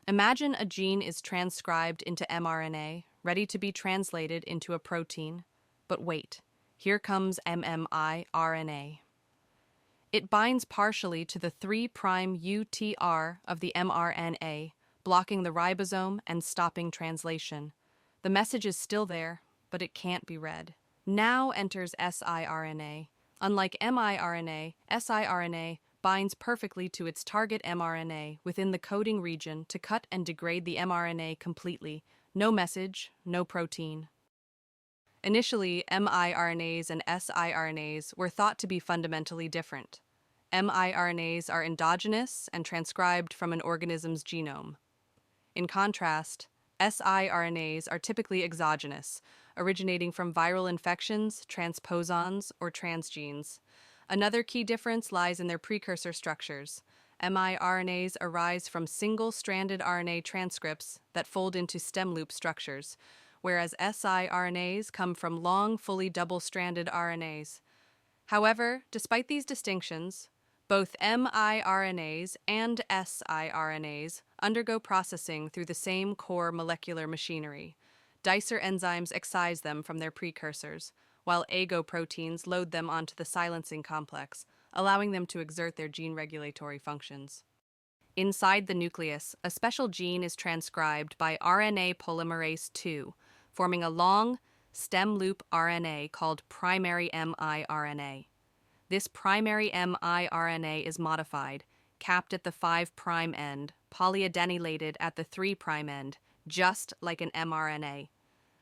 Imagine a gene is transcribed into mRNA, ready to be translated into a protein. But wait, here comes miRNA. It binds partially to the 3' UTR of the mRNA, blocking the ribosome and stopping translation. The message is still there, but it can't be read. Now enters siRNA. Unlike miRNA, siRNA binds perfectly to its target mRNA within the coding region to cut and degrade the mRNA completely. No message, no protein. Initially, miRNAs and siRNAs were thought to be fundamentally different. miRNAs are endogenous and transcribed from an organism's genome. In contrast, siRNAs are typically exogenous, originating from viral infections, transposons, or transgenes. Another key difference lies in their precursor structures. miRNAs arise from single-stranded RNA transcripts that fold into stem loop structures, whereas siRNAs come from long, fully double-stranded RNAs. However, despite these distinctions, both miRNAs and siRNAs undergo processing through the same core molecular machinery. Dicer enzymes excise them from their precursors, while agoproteins load them onto the silencing complex, allowing them to exert their gene regulatory functions. Inside the nucleus, a special gene is transcribed by RNA polymerase II, forming a long, stem loop RNA called primary miRNA. This primary miRNA is modified, capped at the 5' end, polyadenylated at the 3' end, just like an mRNA.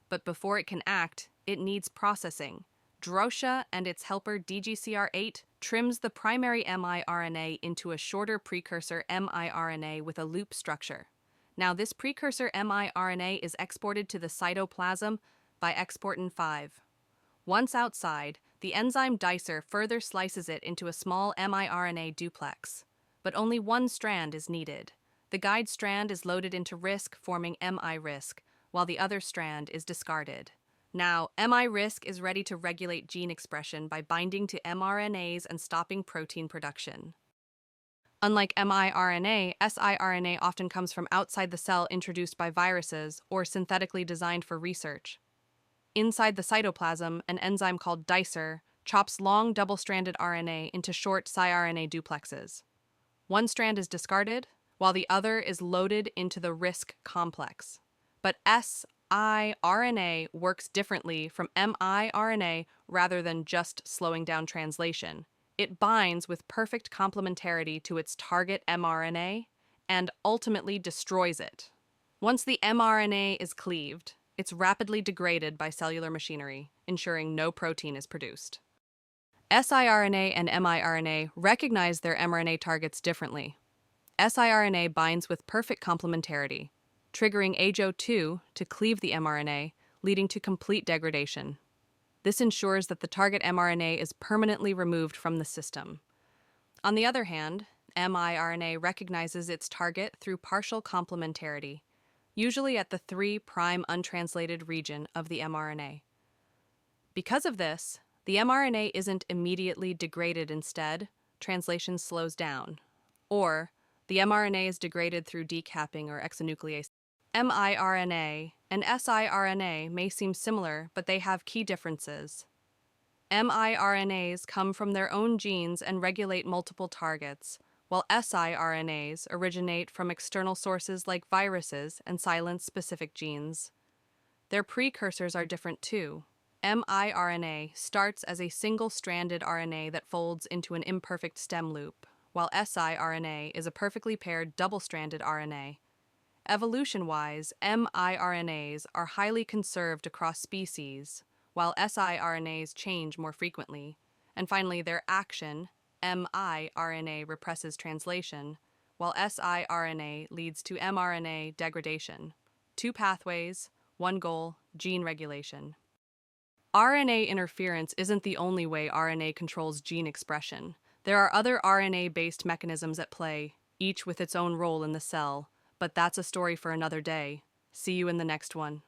But before it can act, it needs processing. Drosha and its helper DGCR8 trims the primary miRNA into a shorter precursor miRNA with a loop structure. Now, this precursor miRNA is exported to the cytoplasm by exportin 5. Once outside, the enzyme dicer further slices it into a small miRNA duplex. But only one strand is needed. The guide strand is loaded into RISC, forming miRISC, while the other strand is discarded. Now, miRISC is ready to regulate gene expression by binding to mRNAs and stopping protein production. Unlike miRNA, siRNA often comes from outside the cell introduced by viruses or synthetically designed for research. Inside the cytoplasm, an enzyme called dicer chops long double-stranded RNA into short siRNA duplexes. One strand is discarded, while the other is loaded into the RISC complex. But siRNA works differently from miRNA rather than just slowing down translation. It binds with perfect complementarity to its target mRNA and ultimately destroys it. Once the mRNA is cleaved, it's rapidly degraded by cellular machinery, ensuring no protein is produced. siRNA and miRNA recognize their mRNA targets differently. siRNA binds with perfect complementarity, triggering AGO2 to cleave the mRNA, leading to complete degradation. This ensures that the target mRNA is permanently removed from the system. On the other hand, miRNA recognizes its target through partial complementarity, usually at the 3' untranslated region of the mRNA. Because of this, the mRNA isn't immediately degraded. Instead, translation slows down. Or, the mRNA is degraded through decapping or exonuclease. miRNA and siRNA may seem similar, but they have key differences. miRNAs come from their own genes and regulate multiple targets, while siRNAs originate from external sources like viruses and silence specific genes. Their precursors are different too. miRNA starts as a single-stranded RNA that folds into an imperfect stem loop, while siRNA is a perfectly paired double-stranded RNA. Evolution-wise, miRNAs are highly conserved across species, while siRNAs change more frequently. And finally, their action, miRNA represses translation, while siRNA leads to mRNA degradation. Two pathways, one goal, gene regulation. RNA interference isn't the only way RNA controls gene expression. There are other RNA-based mechanisms at play, each with its own role in the cell, but that's a story for another day. See you in the next one.